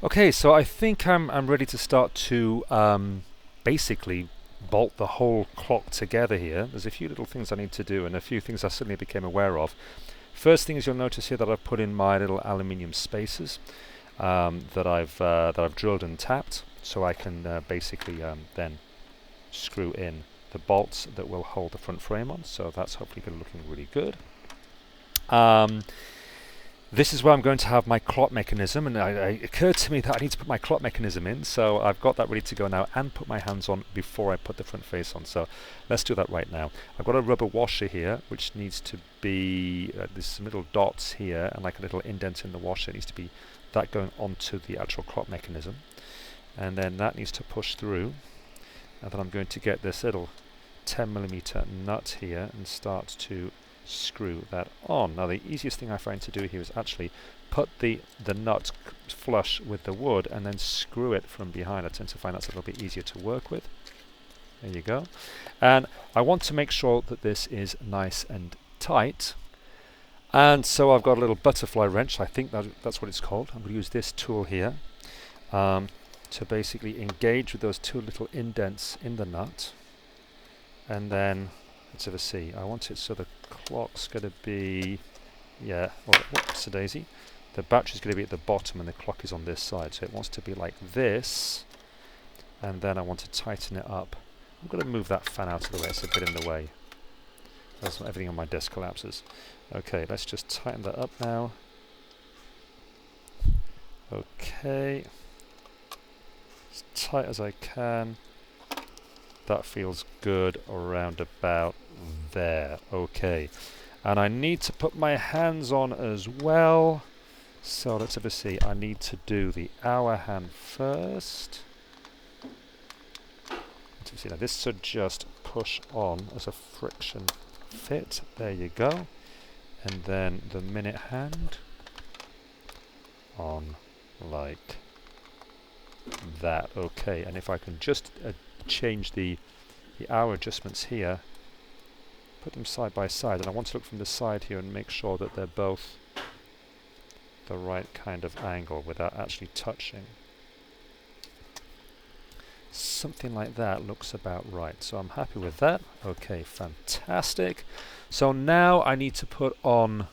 Okay, so I think I'm ready to start to basically bolt the whole clock together here. There's a few little things I need to do and a few things I suddenly became aware of. First thing is you'll notice here that I've put in my little aluminium spacers that I've drilled and tapped, so I can basically then screw in the bolts that will hold the front frame on. So that's hopefully looking really good. This is where I'm going to have my clock mechanism, and it occurred to me that I need to put my clock mechanism in, so I've got that ready to go now and put my hands on before I put the front face on. So let's do that right now. I've got a rubber washer here, which needs to be, there's some little dots here and like a little indent in the washer. It needs to be that going onto the actual clock mechanism, and then that needs to push through, and then I'm going to get this little 10mm nut here and start to screw that on. Now the easiest thing I find to do here is actually put the nut flush with the wood and then screw it from behind. I tend to find that's a little bit easier to work with. There you go. And I want to make sure that this is nice and tight. And so I've got a little butterfly wrench. I think that's what it's called. I'm going to use this tool here to basically engage with those two little indents in the nut. And then let's have a see. I want it so the clock's going to be, whoops, a daisy. The battery's going to be at the bottom and the clock is on this side. So it wants to be like this. And then I want to tighten it up. I'm going to move that fan out of the way. It's a bit in the way. That's not everything on my desk collapses. Okay, let's just tighten that up now. Okay. As tight as I can. That feels good around about there. Okay, and I need to put my hands on as well, so let's have a see. I need to do the hour hand first. Let's see, now this should just push on as a friction fit. There you go. And then the minute hand on like that. Okay, and if I can just change the hour adjustments here, put them side by side, and I want to look from the side here and make sure that they're both the right kind of angle without actually touching. Something like that looks about right, so I'm happy with that. Okay, fantastic. So now I need to put on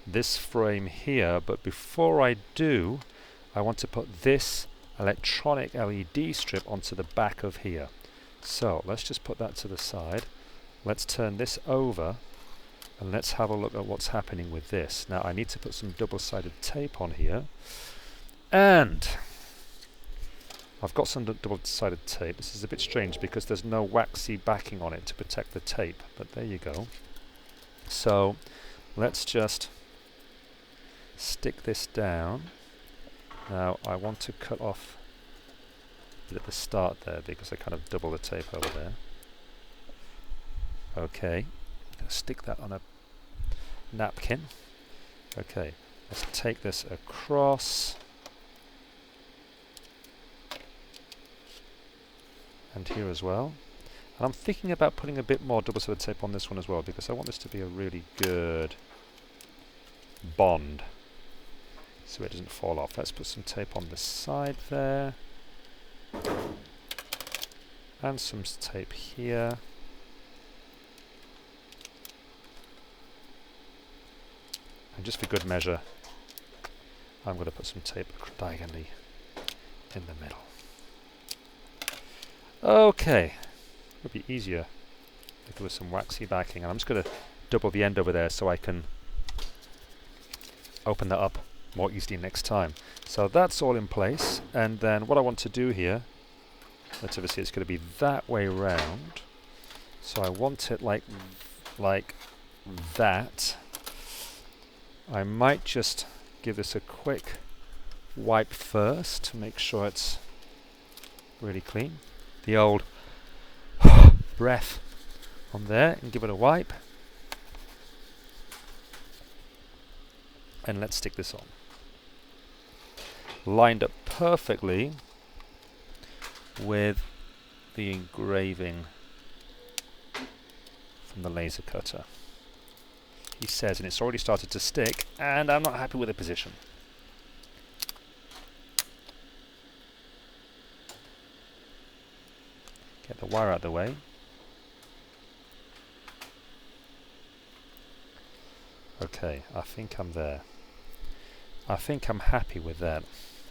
this frame here, but before I do, I want to put this electronic LED strip onto the back of here. So let's just put that to the side. Let's turn this over and let's have a look at what's happening with this. Now I need to put some double-sided tape on here, and I've got some double-sided tape. This is a bit strange because there's no waxy backing on it to protect the tape, but there you go. So let's just stick this down. Now I want to cut off at the start there because I kind of double the tape over there. Okay, let's stick that on a napkin. Okay, let's take this across and here as well. And I'm thinking about putting a bit more double-sided tape on this one as well because I want this to be a really good bond so it doesn't fall off. Let's put some tape on the side there and some tape here. And just for good measure, I'm going to put some tape diagonally in the middle. Okay, it would be easier if there was some waxy backing, and I'm just going to double the end over there so I can open that up more easily next time. So that's all in place, and then what I want to do here, let's obviously it's going to be that way round. So I want it like that. I might just give this a quick wipe first to make sure it's really clean. The old breath on there, and give it a wipe. And let's stick this on. Lined up perfectly with the engraving from the laser cutter. He says, and it's already started to stick, and I'm not happy with the position. Get the wire out of the way. Okay, I think I'm there. I think I'm happy with that.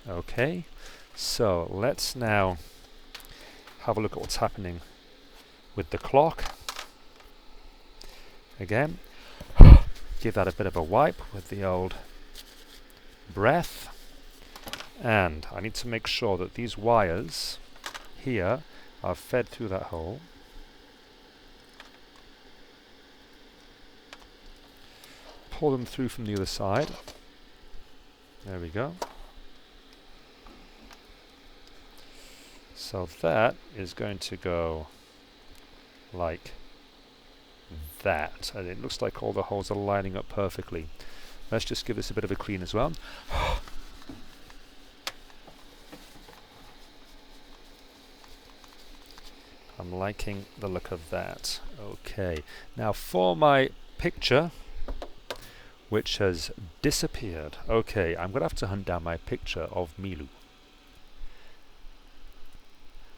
Okay, so let's now have a look at what's happening with the clock. Again, give that a bit of a wipe with the old breath. And I need to make sure that these wires here are fed through that hole. Pull them through from the other side. There we go. So that is going to go like that. And it looks like all the holes are lining up perfectly. Let's just give this a bit of a clean as well. I'm liking the look of that. Okay, now for my picture, which has disappeared. Okay, I'm going to have to hunt down my picture of Milu.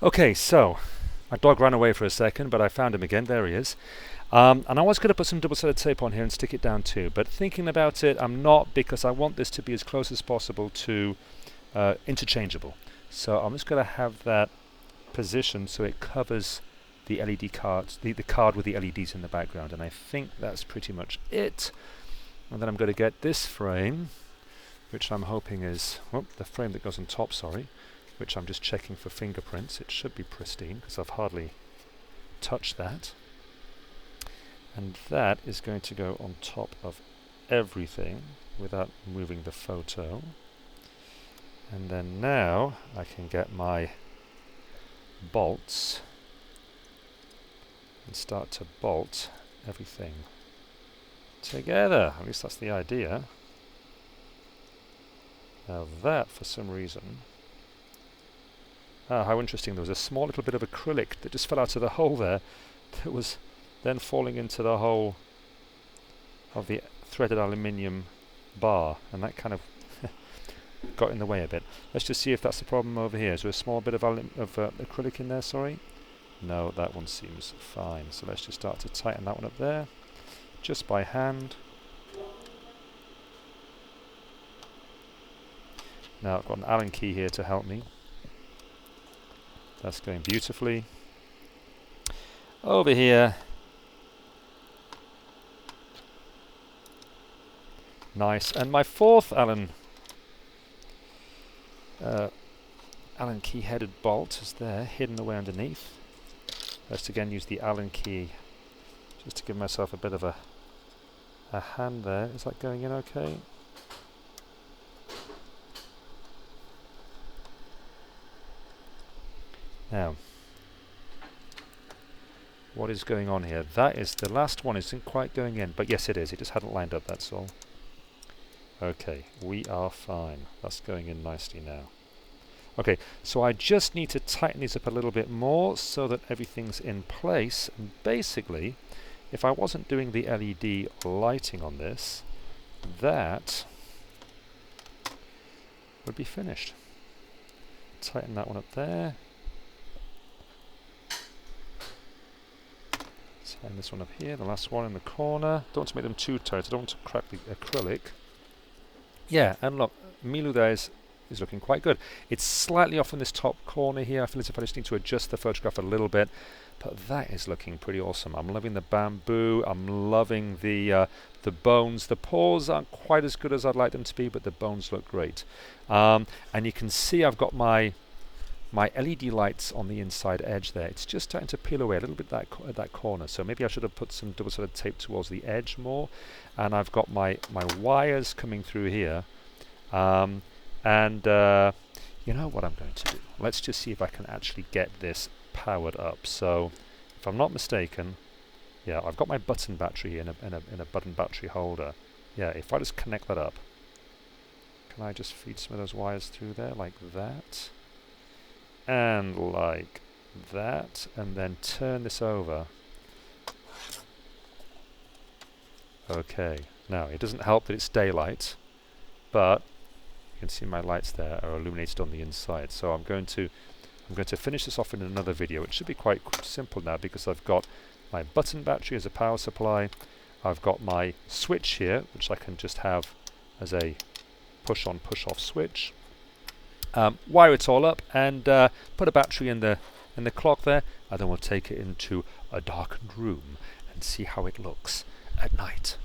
Okay, so my dog ran away for a second, but I found him again. There he is. And I was going to put some double-sided tape on here and stick it down too, but thinking about it, I'm not, because I want this to be as close as possible to interchangeable. So I'm just going to have that positioned so it covers the LED cards, the card with the LEDs in the background, and I think that's pretty much it. And then I'm going to get this frame, which I'm hoping is the frame that goes on top, sorry, which I'm just checking for fingerprints. It should be pristine because I've hardly touched that. And that is going to go on top of everything without moving the photo. And then now I can get my bolts and start to bolt everything together. At least that's the idea. Now that, for some reason, how interesting, there was a small little bit of acrylic that just fell out of the hole there that was then falling into the hole of the threaded aluminium bar, and that kind of got in the way a bit. Let's just see if that's the problem over here. Is there a small bit of acrylic in there, sorry? No, that one seems fine. So let's just start to tighten that one up there, just by hand. Now I've got an Allen key here to help me. That's going beautifully. Over here. Nice. And my fourth Allen key headed bolt is there, hidden away underneath. Let's again use the Allen key just to give myself a bit of a hand there. Is that going in okay? Now, what is going on here? That is the last one, isn't quite going in, but yes it is, it just hadn't lined up, that's all. Okay, we are fine. That's going in nicely now. Okay, so I just need to tighten these up a little bit more so that everything's in place, and basically, if I wasn't doing the LED lighting on this, that would be finished. Tighten that one up there. Tighten this one up here, the last one in the corner. Don't want to make them too tight, I don't want to crack the acrylic. Yeah, and look, Milu there is looking quite good. It's slightly off in this top corner here. I feel as if I just need to adjust the photograph a little bit, but that is looking pretty awesome. I'm loving the bamboo. I'm loving the bones. The paws aren't quite as good as I'd like them to be, but the bones look great. And you can see I've got my LED lights on the inside edge there. It's just starting to peel away a little bit at that corner, so maybe I should have put some double-sided tape towards the edge more. And I've got my wires coming through here, and you know what I'm going to do? Let's just see if I can actually get this powered up. So if I'm not mistaken, yeah, I've got my button battery here in a button battery holder. Yeah, if I just connect that up, can I just feed some of those wires through there like that? And like that, and then turn this over. Okay, now it doesn't help that it's daylight, but you can see my lights there are illuminated on the inside, so I'm going to I'm going to finish this off in another video. It should be quite simple now because I've got my button battery as a power supply. I've got my switch here, which I can just have as a push on, push off switch. Wire it all up and put a battery in the clock there, and then we'll take it into a darkened room and see how it looks at night.